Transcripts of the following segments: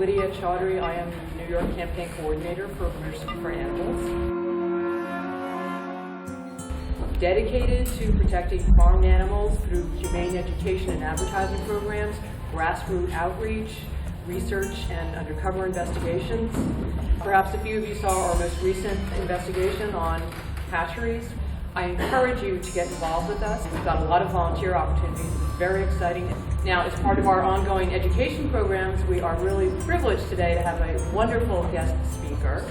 Lydia Chaudhry. I am the New York Campaign Coordinator for Mercy for Animals. Dedicated to protecting farmed animals through humane education and advertising programs, grassroots outreach, research, and undercover investigations. Perhaps a few of you saw our most recent investigation on hatcheries. I encourage you to get involved with us. We've got a lot of volunteer opportunities. It's very exciting. Now, as part of our ongoing education programs, we are really privileged today to have a wonderful guest speaker.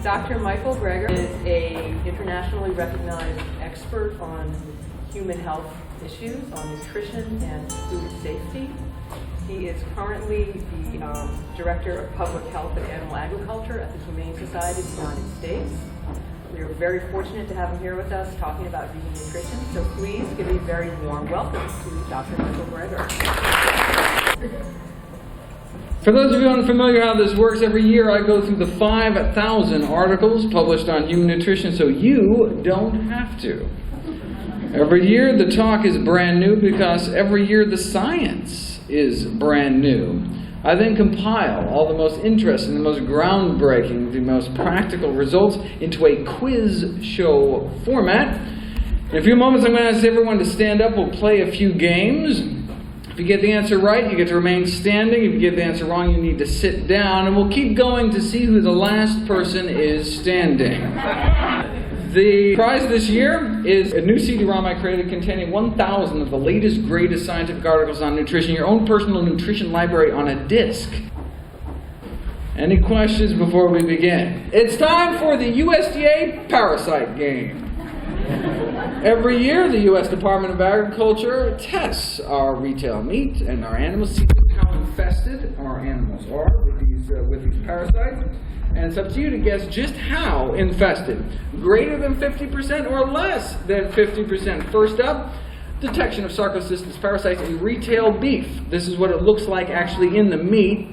Dr. Michael Greger is an internationally recognized expert on human health issues, on nutrition and food safety. He is currently the Director of Public Health and Animal Agriculture at the Humane Society of the United States. We are very fortunate to have him here with us talking about vegan nutrition, so please give a very warm welcome to Dr. Michael Greger. For those of you unfamiliar how this works, every year I go through the 5,000 articles published on human nutrition, so you don't have to. Every year the talk is brand new because every year the science is brand new. I then compile all the most interesting, the most groundbreaking, the most practical results into a quiz show format. In a few moments I'm going to ask everyone to stand up. We'll play a few games. If you get the answer right, you get to remain standing. If you get the answer wrong, you need to sit down. And we'll keep going to see who the last person is standing. The prize this year is a new CD-ROM I created containing 1,000 of the latest, greatest scientific articles on nutrition, your own personal nutrition library on a disc. Any questions before we begin? It's time for the USDA Parasite Game. Every year, the U.S. Department of Agriculture tests our retail meat and our animals, see how infested our animals are with these parasites. And it's up to you to guess just how infested. Greater than 50% or less than 50%. First up, detection of Sarcocystosis parasites in retail beef. This is what it looks like actually in the meat.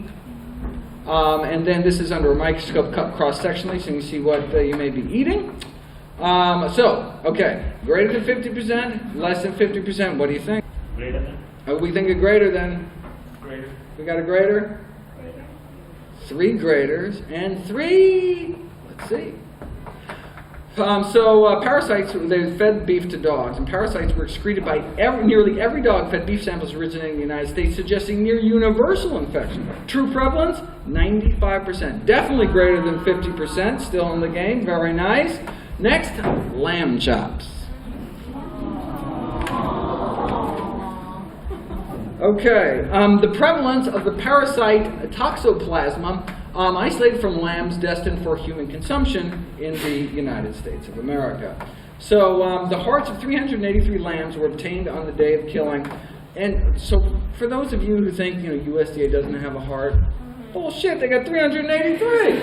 And then this is under a microscope cut cross-sectionally so you can see what you may be eating. Okay, greater than 50%, less than 50%. What do you think? Greater than. We think a greater than. Greater. We got a greater? 3 graders and 3, let's see. Parasites, they fed beef to dogs, and parasites were excreted by nearly every dog-fed beef samples originating in the United States, suggesting near universal infection. True prevalence, 95%. Definitely greater than 50%, still in the game, very nice. Next, lamb chops. Okay, the prevalence of the parasite Toxoplasma isolated from lambs destined for human consumption in the United States of America. So the hearts of 383 lambs were obtained on the day of killing. And so for those of you who think, USDA doesn't have a heart, bullshit, they got 383.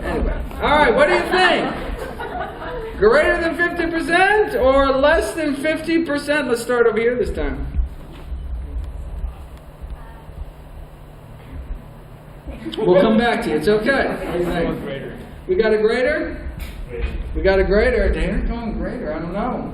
Anyway, all right, what do you think? Greater than 50% or less than 50%? Let's start over here this time. We'll come back to you. It's okay. What do you think? Greater. We got a greater? Greater. We got a greater. They aren't going greater. I don't know.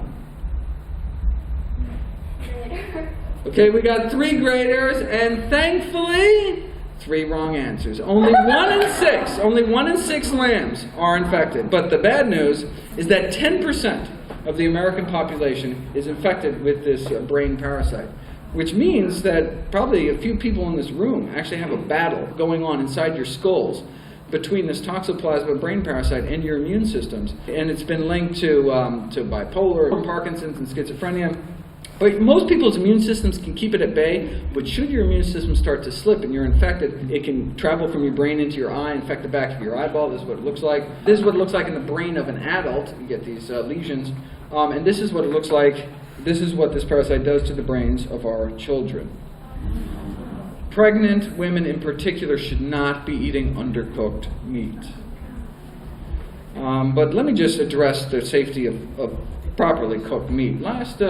Okay, we got 3 graders, and thankfully, 3 wrong answers. Only 1 in 6. Only 1 in 6 lambs are infected. But the bad news is that 10% of the American population is infected with this brain parasite. Which means that probably a few people in this room actually have a battle going on inside your skulls between this Toxoplasma brain parasite and your immune systems. And it's been linked to bipolar, Parkinson's, and schizophrenia. But most people's immune systems can keep it at bay, but should your immune system start to slip and you're infected, it can travel from your brain into your eye, infect the back of your eyeball. This is what it looks like. This is what it looks like in the brain of an adult. You get these lesions. And this is what it looks like. This is what this parasite does to the brains of our children. Pregnant women in particular should not be eating undercooked meat. But let me just address the safety of properly cooked meat. Last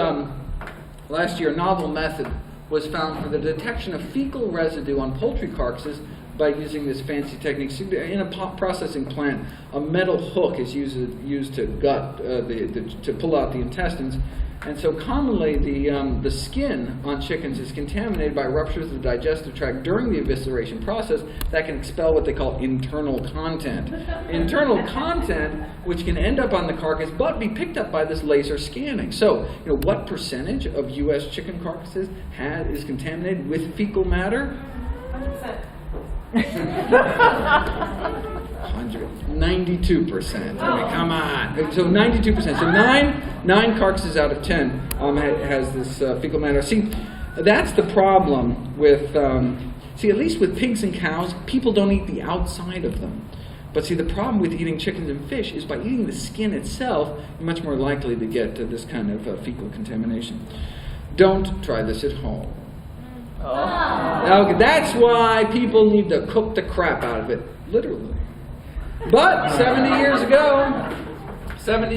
year, a novel method was found for the detection of fecal residue on poultry carcasses by using this fancy technique. So in a processing plant, a metal hook is used to gut, to pull out the intestines. And so commonly the skin on chickens is contaminated by ruptures of the digestive tract during the evisceration process that can expel what they call internal content. Internal content which can end up on the carcass but be picked up by this laser scanning. So, what percentage of U.S. chicken carcasses is contaminated with fecal matter? 92%. I mean, come on. So 92%. So nine carcasses out of 10 has this fecal matter. See, that's the problem with. At least with pigs and cows, people don't eat the outside of them. But see, the problem with eating chickens and fish is by eating the skin itself, you're much more likely to get this kind of fecal contamination. Don't try this at home. Now, that's why people need to cook the crap out of it, literally. But 70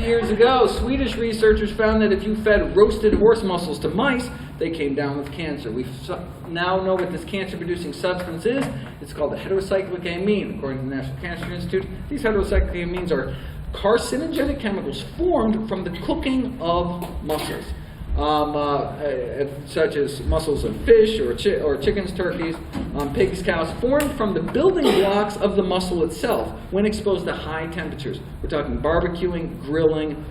years ago, Swedish researchers found that if you fed roasted horse muscles to mice, they came down with cancer. We now know what this cancer-producing substance is. It's called the heterocyclic amine, according to the National Cancer Institute. These heterocyclic amines are carcinogenic chemicals formed from the cooking of mussels. Such as muscles of fish or chickens, turkeys, pigs, cows, formed from the building blocks of the mussel itself when exposed to high temperatures. We're talking barbecuing, grilling,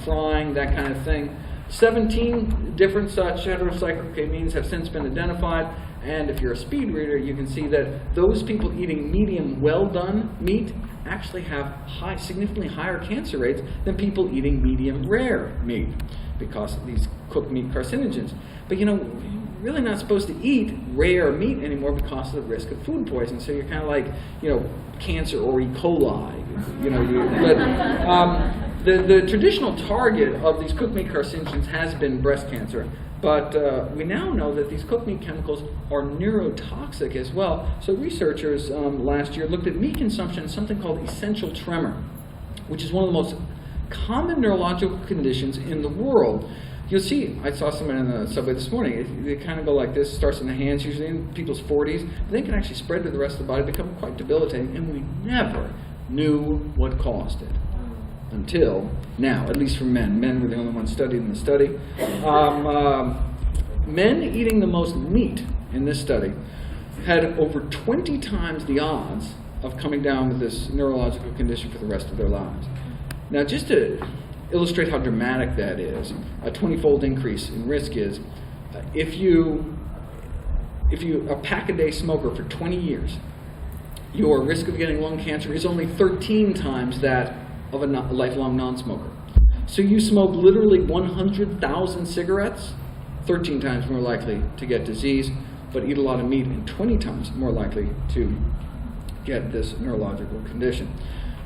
frying, that kind of thing. 17 different such heterocyclic amines have since been identified, and if you're a speed reader, you can see that those people eating medium well-done meat actually have significantly higher cancer rates than people eating medium rare meat, because of these cooked meat carcinogens. But we're really not supposed to eat rare meat anymore because of the risk of food poisoning. So you're kind of like, cancer or E. coli. The traditional target of these cooked meat carcinogens has been breast cancer. But we now know that these cooked meat chemicals are neurotoxic as well. So researchers last year looked at meat consumption, something called essential tremor, which is one of the most common neurological conditions in the world. You'll see, I saw someone in the subway this morning, they kind of go like this, starts in the hands, usually in people's 40s, but they can actually spread to the rest of the body, become quite debilitating, and we never knew what caused it. Until now, at least for men. Men were the only ones studied in the study. Men eating the most meat in this study had over 20 times the odds of coming down with this neurological condition for the rest of their lives. Now, just to illustrate how dramatic that is, a 20-fold increase in risk is if you a pack-a-day smoker for 20 years, your risk of getting lung cancer is only 13 times that of a lifelong non-smoker. So you smoke literally 100,000 cigarettes, 13 times more likely to get disease, but eat a lot of meat and 20 times more likely to get this neurological condition.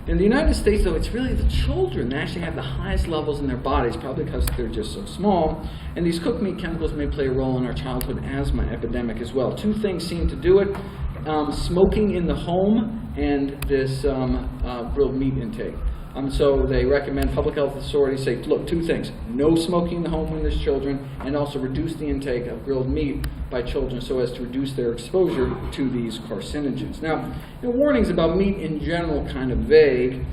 In the United States, though, it's really the children that actually have the highest levels in their bodies, probably because they're just so small. And these cooked meat chemicals may play a role in our childhood asthma epidemic as well. Two things seem to do it: smoking in the home and this grilled meat intake. So they recommend, public health authorities say, look, two things: no smoking in the home when there's children, and also reduce the intake of grilled meat by children so as to reduce their exposure to these carcinogens. Now, warnings about meat in general kind of vague.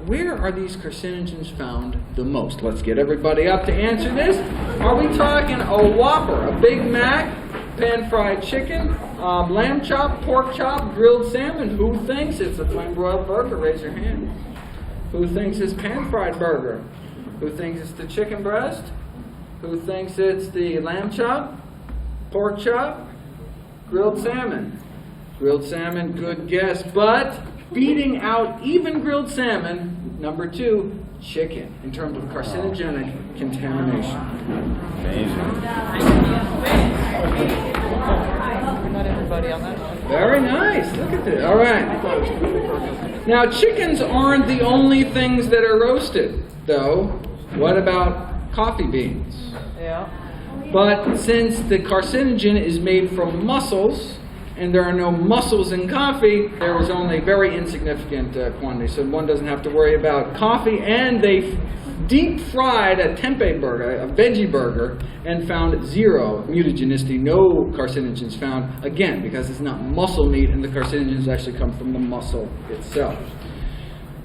Where are these carcinogens found the most? Let's get everybody up to answer this. Are we talking a Whopper, a Big Mac, pan-fried chicken, lamb chop, pork chop, grilled salmon? Who thinks it's a flame-broiled burger? Raise your hand. Who thinks it's pan-fried burger? Who thinks it's the chicken breast? Who thinks it's the lamb chop, pork chop, grilled salmon? Grilled salmon, good guess. But beating out even grilled salmon, number 2, chicken, in terms of carcinogenic contamination. Not everybody on that one. Very nice. Look at this. All right. Now, chickens aren't the only things that are roasted, though. What about coffee beans? Yeah. But since the carcinogen is made from mussels, and there are no mussels in coffee, there is only very insignificant quantity. So one doesn't have to worry about coffee, and they deep fried a tempeh burger, a veggie burger, and found 0 mutagenicity, no carcinogens found, again, because it's not muscle meat and the carcinogens actually come from the muscle itself.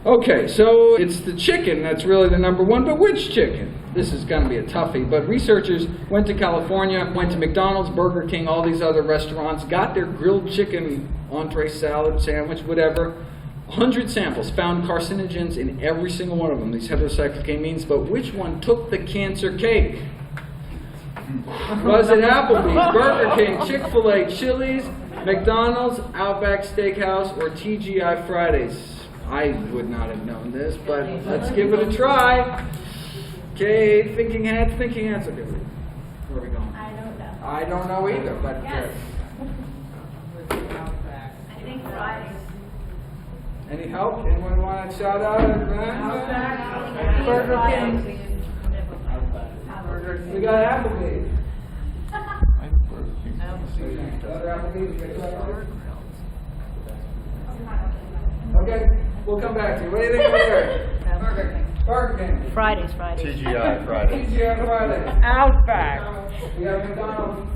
Okay, so it's the chicken that's really the number one, but which chicken? This is going to be a toughie, but researchers went to California, went to McDonald's, Burger King, all these other restaurants, got their grilled chicken entree, salad, sandwich, whatever. 100 samples found carcinogens in every single one of them, these heterocyclic amines, but which one took the cancer cake? Was it Applebee's, Burger King, Chick-fil-A, Chili's, McDonald's, Outback Steakhouse, or TGI Fridays? I would not have known this, but let's give it a try. Okay, thinking hats. Okay, where are we going? I don't know. I don't know either, but Yes. I think Fridays. any help? Anyone want to shout out? Burger King. We got Applebee's. Other Applebee's. Okay, we'll come back to you. What do you think over there? Burger King. Fridays. TGI Friday. TGI Friday. Outback. We have McDonald's.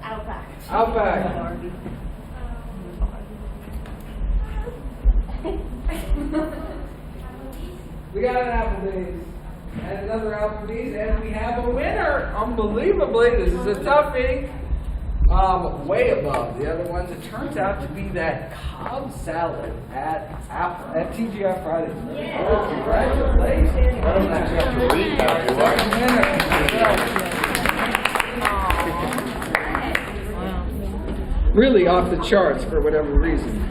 Outback. Outback. We got an Applebee's. And another Applebee's, and we have a winner. Unbelievably, this is a toughie. Way above the other ones. It turns out to be that Cobb salad at TGI Fridays. Yeah. Oh, congratulations. Well, that's your really off the charts for whatever reason.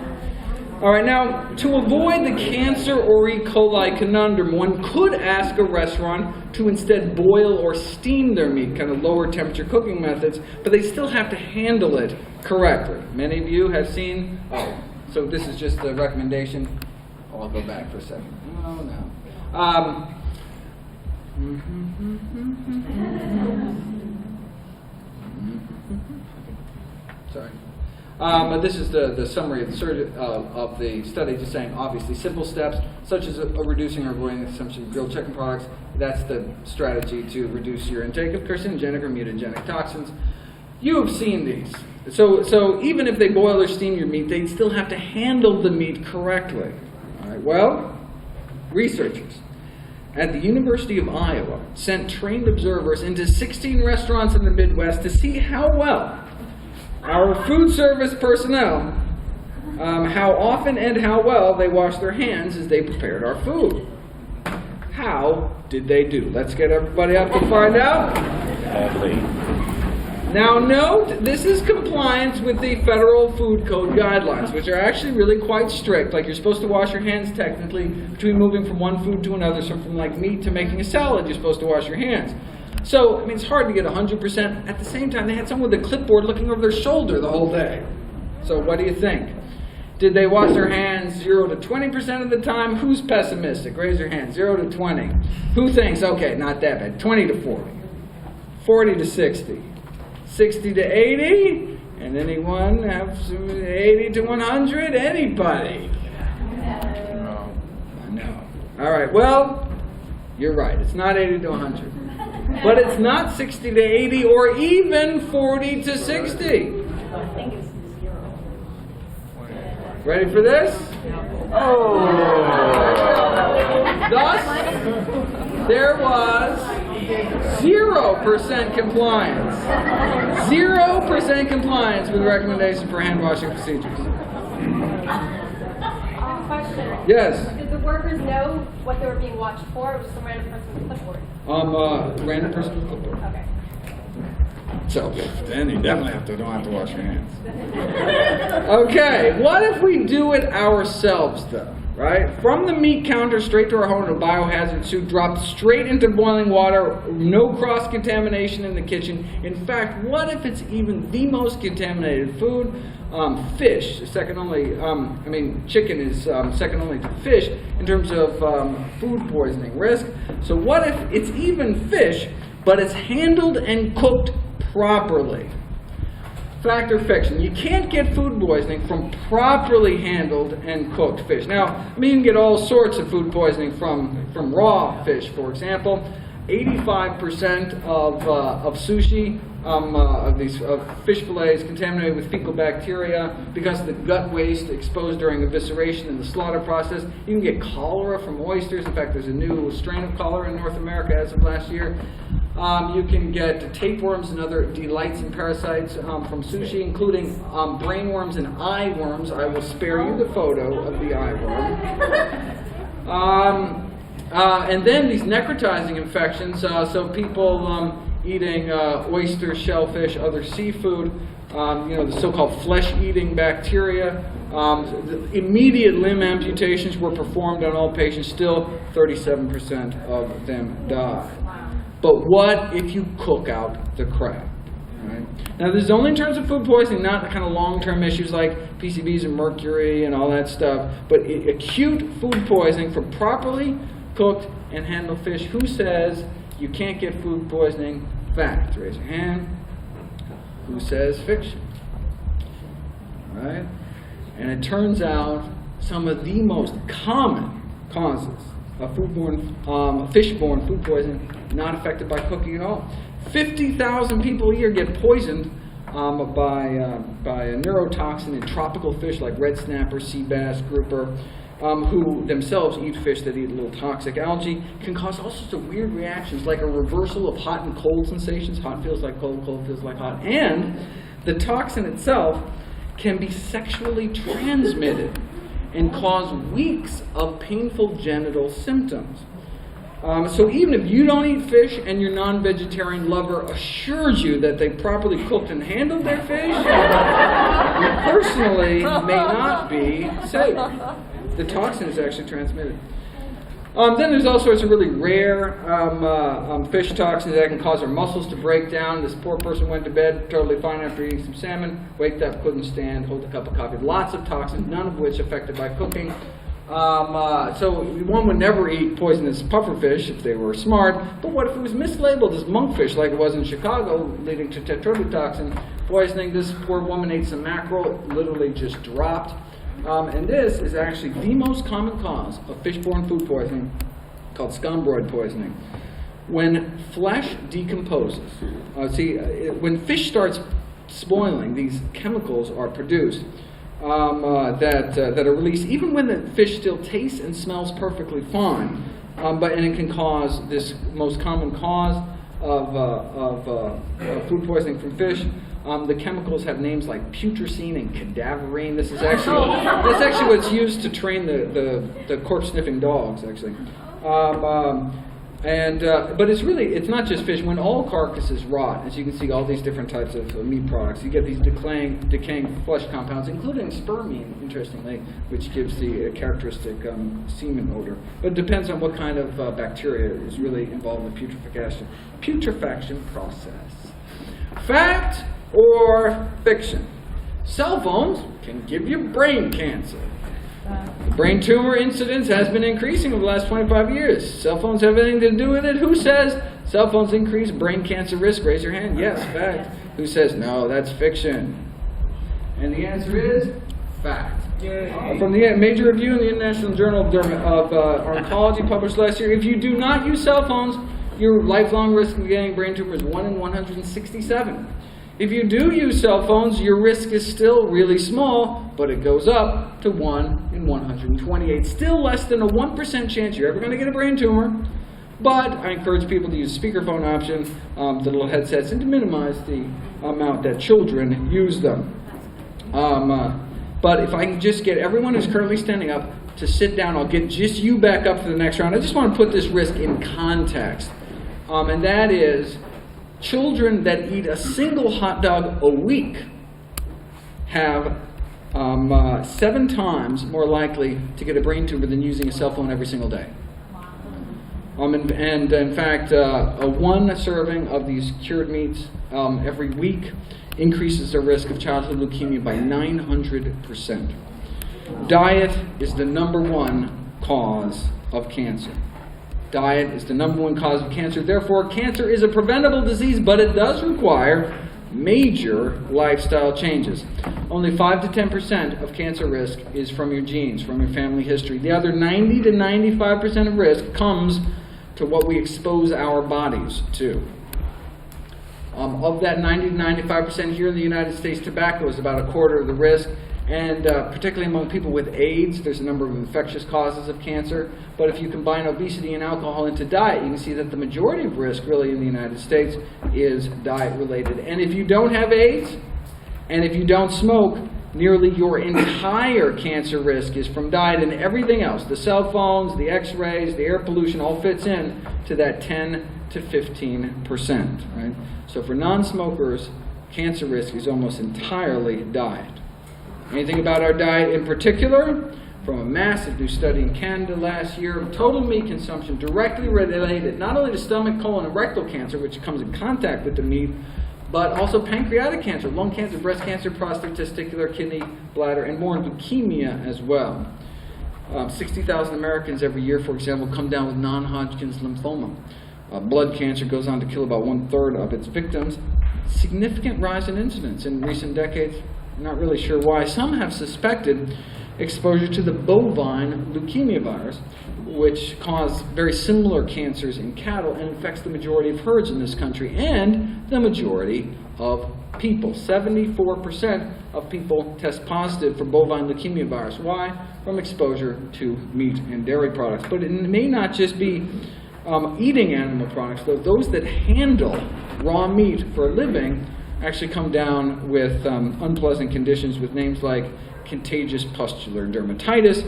All right, now, to avoid the cancer or E. coli conundrum, one could ask a restaurant to instead boil or steam their meat, kind of lower temperature cooking methods, but they still have to handle it correctly. Many of you have seen, so this is just a recommendation. I'll go back for a second. Oh, no. Sorry. But this is the summary of the study, just saying, obviously, simple steps, such as reducing or avoiding the consumption of grilled chicken products. That's the strategy to reduce your intake of carcinogenic or mutagenic toxins. You have seen these. So even if they boil or steam your meat, they still have to handle the meat correctly. All right. Well, researchers at the University of Iowa sent trained observers into 16 restaurants in the Midwest to see how well our food service personnel, how often and how well they washed their hands as they prepared our food. How did they do? Let's get everybody up to find out. Now note, this is compliance with the Federal Food Code guidelines, which are actually really quite strict. Like, you're supposed to wash your hands technically between moving from one food to another. So from like meat to making a salad, you're supposed to wash your hands. So, I mean, it's hard to get 100%. At the same time, they had someone with a clipboard looking over their shoulder the whole day. So what do you think? Did they wash their hands 0 to 20% of the time? Who's pessimistic? Raise your hand. 0 to 20. Who thinks, okay, not that bad. 20 to 40. 40 to 60. 60 to 80? And anyone have some 80 to 100? Anybody? No. All right, well, you're right. It's not 80 to 100. But it's not 60 to 80 or even 40 to 60. I think it's 0. Ready for this? Oh! Thus, there was 0% compliance. 0% compliance with the recommendation for hand washing procedures. Question. Yes? Did the workers know what they were being watched for, or was just a random person with a clipboard? Random person with clipboard. Okay. So, then you definitely don't have to wash your hands. Okay, what if we do it ourselves, though? Right? From the meat counter straight to our home in a biohazard suit, dropped straight into boiling water, no cross-contamination in the kitchen. In fact, what if it's even the most contaminated food? Fish is second only, chicken is second only to fish in terms of food poisoning risk. So what if it's even fish, but it's handled and cooked properly? Fact or fiction? You can't get food poisoning from properly handled and cooked fish. Now, I mean, you can get all sorts of food poisoning from raw fish, for example. 85% of sushi, of these fish fillets, contaminated with fecal bacteria because of the gut waste exposed during evisceration in the slaughter process. You can get cholera from oysters. In fact, there's a new strain of cholera in North America as of last year. You can get tapeworms and other delights and parasites from sushi, including brainworms and eye worms. I will spare you the photo of the eye worm. And then these necrotizing infections, so people eating oysters, shellfish, other seafood, the so-called flesh-eating bacteria. The immediate limb amputations were performed on all patients. Still, 37% of them died. But what if you cook out the crab? Right? Now, this is only in terms of food poisoning, not the kind of long-term issues like PCBs and mercury and all that stuff, but acute food poisoning from properly cooked and handled fish. Who says you can't get food poisoning? Fact. Raise your hand. Who says fiction? All right? And it turns out some of the most common causes of fish-borne food poisoning not affected by cooking at all. 50,000 people a year get poisoned by a neurotoxin in tropical fish like red snapper, sea bass, grouper, who themselves eat fish that eat a little toxic algae. Can cause all sorts of weird reactions, like a reversal of hot and cold sensations. Hot feels like cold, cold feels like hot. And the toxin itself can be sexually transmitted and cause weeks of painful genital symptoms. So even if you don't eat fish and your non-vegetarian lover assures you that they properly cooked and handled their fish, you personally may not be safe. The toxin is actually transmitted. Then there's all sorts of really rare fish toxins that can cause our muscles to break down. This poor person went to bed totally fine after eating some salmon, waked up, couldn't stand, hold a cup of coffee. Lots of toxins, none of which affected by cooking. So one would never eat poisonous pufferfish if they were smart, but what if it was mislabeled as monkfish like it was in Chicago, leading to tetrodotoxin poisoning? This poor woman ate some mackerel, it literally just dropped. And this is actually the most common cause of fish-borne food poisoning, called scombroid poisoning. When flesh decomposes, when fish starts spoiling, these chemicals are produced that are released, even when the fish still tastes and smells perfectly fine. And it can cause this most common cause of food poisoning from fish. The chemicals have names like putrescine and cadaverine. That's actually what's used to train the corpse sniffing dogs, actually. But it's not just fish. When all carcasses rot, as you can see, all these different types of meat products, you get these decaying flesh compounds, including spermine, interestingly, which gives the characteristic semen odor. But it depends on what kind of bacteria is really involved in the putrefaction process. Fact or fiction? Cell phones can give you brain cancer. Brain tumor incidence has been increasing over the last 25 years. Cell phones have anything to do with it? Who says cell phones increase brain cancer risk? Raise your hand. Yes, fact. Who says no, that's fiction? And the answer is fact. From the major review in the International Journal of Oncology published last year, if you do not use cell phones, your lifelong risk of getting brain tumor is 1 in 167. If you do use cell phones, your risk is still really small, but it goes up to 1 in 128. Still less than a 1% chance you're ever going to get a brain tumor. But I encourage people to use speakerphone option, the little headsets, and to minimize the amount that children use them. But if I can just get everyone who's currently standing up to sit down, I'll get just you back up for the next round. I just want to put this risk in context. And that is, children that eat a single hot dog a week have 7 times more likely to get a brain tumor than using a cell phone every single day. And in fact, one serving of these cured meats every week increases the risk of childhood leukemia by 900%. Diet is the #1 cause of cancer. Diet is the #1 cause of cancer. Therefore, cancer is a preventable disease, but it does require major lifestyle changes. Only 5 to 10% of cancer risk is from your genes, from your family history. The other 90 to 95% of risk comes to what we expose our bodies to. Of that 90 to 95% here in the United States, tobacco is about a quarter of the risk. And particularly among people with AIDS, there's a number of infectious causes of cancer. But if you combine obesity and alcohol into diet, you can see that the majority of risk really in the United States is diet related. And if you don't have AIDS, and if you don't smoke, nearly your entire cancer risk is from diet, and everything else, the cell phones, the x-rays, the air pollution, all fits in to that 10 to 15%. Right? So for non-smokers, cancer risk is almost entirely diet. Anything about our diet in particular? From a massive new study in Canada last year, total meat consumption directly related not only to stomach, colon, and rectal cancer, which comes in contact with the meat, but also pancreatic cancer, lung cancer, breast cancer, prostate, testicular, kidney, bladder, and more, leukemia as well. 60,000 Americans every year, for example, come down with non-Hodgkin's lymphoma. Blood cancer goes on to kill about 1/3 of its victims. Significant rise in incidence in recent decades. Not really sure why. Some have suspected exposure to the bovine leukemia virus, which causes very similar cancers in cattle and infects the majority of herds in this country and the majority of people. 74% of people test positive for bovine leukemia virus. Why? From exposure to meat and dairy products. But it may not just be eating animal products, though. Those that handle raw meat for a living actually come down with unpleasant conditions with names like contagious pustular dermatitis.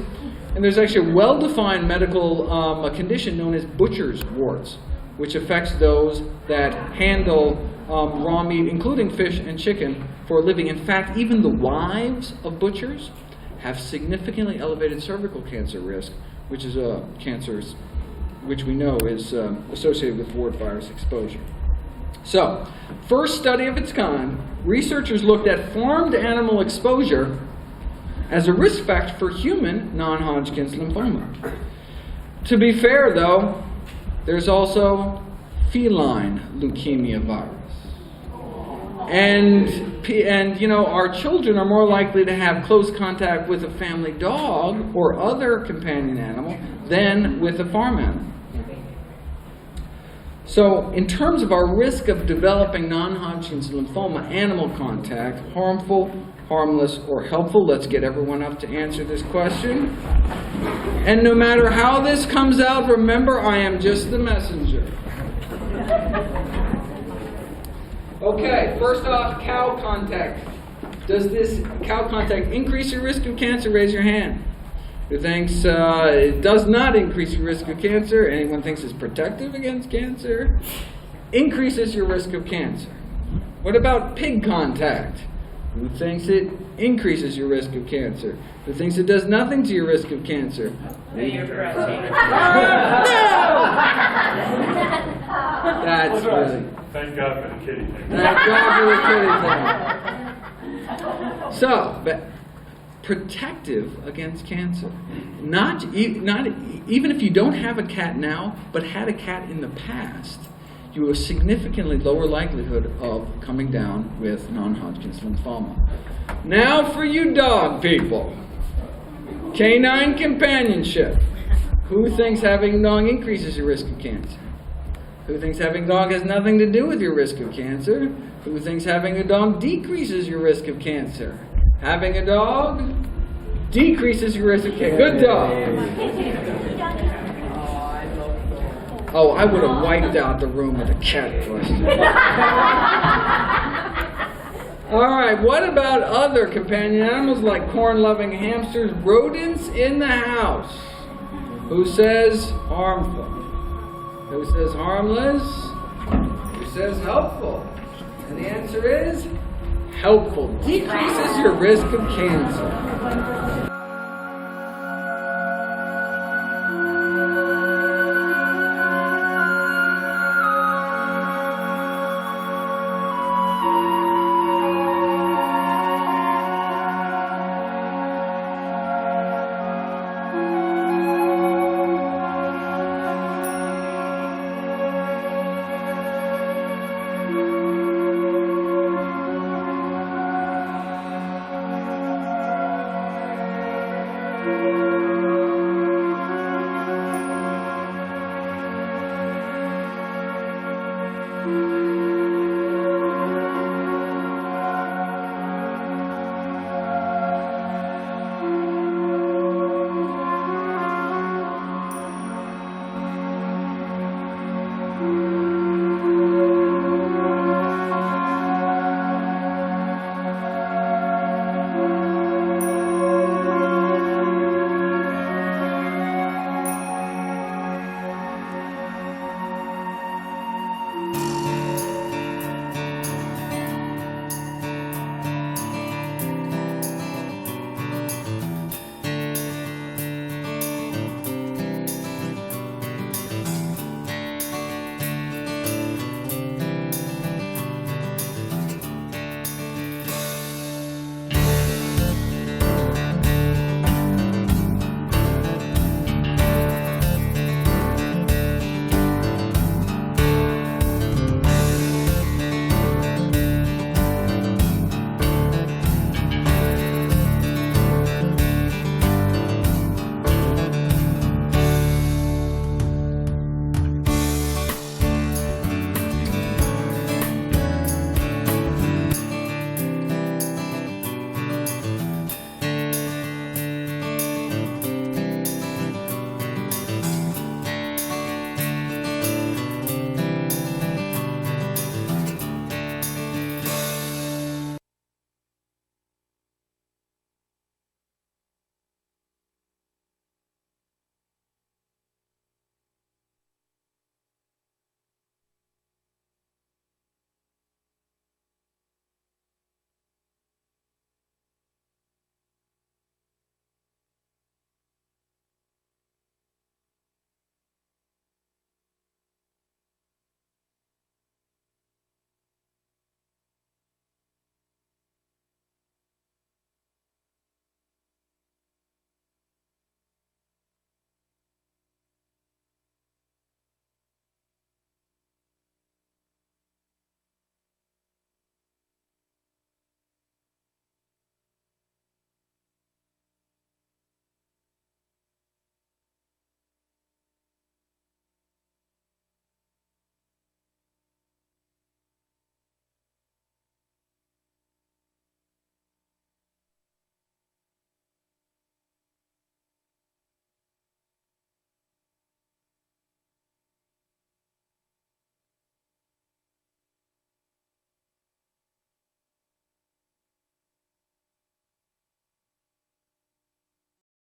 And there's actually a well-defined medical condition known as butcher's warts, which affects those that handle raw meat, including fish and chicken, for a living. In fact, even the wives of butchers have significantly elevated cervical cancer risk, which is a cancer which we know is associated with wart virus exposure. So, first study of its kind, researchers looked at farmed animal exposure as a risk factor for human non-Hodgkin's lymphoma. To be fair, though, there's also feline leukemia virus. And you know, our children are more likely to have close contact with a family dog or other companion animal than with a farm animal. So, in terms of our risk of developing non-Hodgkin's lymphoma, animal contact, harmful, harmless, or helpful? Let's get everyone up to answer this question. And no matter how this comes out, remember, I am just the messenger. Okay, first off, cow contact. Does this cow contact increase your risk of cancer? Raise your hand. Who thinks it does not increase your risk of cancer? Anyone thinks it's protective against cancer? Increases your risk of cancer. What about pig contact? Who thinks it increases your risk of cancer? Who thinks it does nothing to your risk of cancer? That's really... Thank God for the kitty thing. Thank God for the kitty thing. So, but protective against cancer. Not even if you don't have a cat now, but had a cat in the past, you have a significantly lower likelihood of coming down with non-Hodgkin's lymphoma. Now for you dog people. Canine companionship. Who thinks having a dog increases your risk of cancer? Who thinks having a dog has nothing to do with your risk of cancer? Who thinks having a dog decreases your risk of cancer? Having a dog decreases your risk of cancer. Good dog. Oh, I would have wiped out the room with a cat question. All right, what about other companion animals like corn-loving hamsters, rodents in the house? Who says harmful? Who says harmless? Who says helpful? And the answer is helpful. Decreases your risk of cancer.